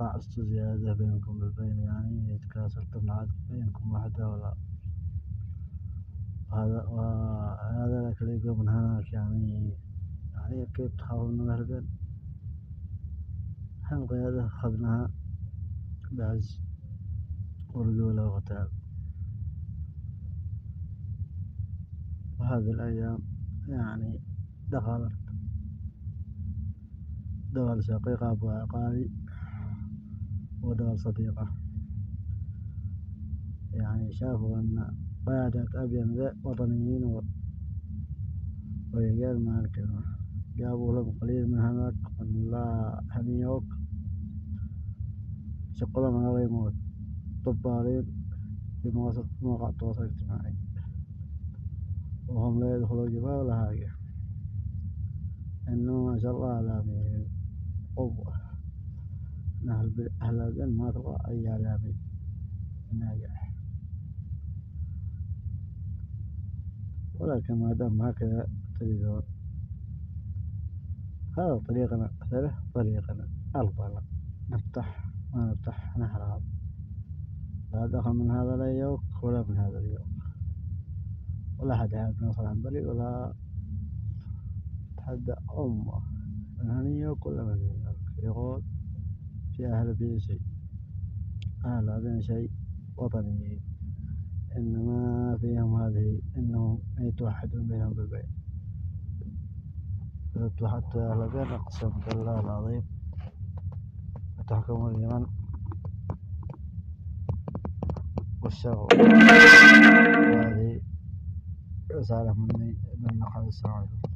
يقع زيادة بينكم بالبين، يعني يتكاثر العدد بينكم وحدة ولا وهذا لك اللي من هناك، يعني كيف تخافون من القلب. القيادة أخذناها بعز ورجولة وقتال، وهذه الأيام يعني دخلت دول شقيقة أبو عقالي ودول صديقة، يعني شافوا أن قيادة أبين ذا وطنيين ورجال مع الكلمة، جابوا لهم قليل من هناك من لا هنيوك شقوا من الريموت طبارين في مواقع التواصل الاجتماعي، وهم لا يدخلوا جبال ولا حاجة، إنه ما شاء الله علامي قوة. أهل البلد ما ترى أي علامي ناجح، ولكن ما دام هكذا تريدون، هذا طريقنا طريقنا أفضل. نفتح ما نفتح نحراب، لا دخل من هذا اليوك ولا من هذا اليوك، ولا حد يعرف نصر عن بريء، ولا تحدى أمه من هنيوك ولا من هنيوك. يقول في أهل بين شيء، أهل بين شيء وطنيين، إنما فيهم هذه إنهم يتوحدون بينهم بالبين. إذا توحدت أهل بين أقسم بالله العظيم تحكم اليمن والشرق. هذه رسالة مني من خالد. السلام عليكم.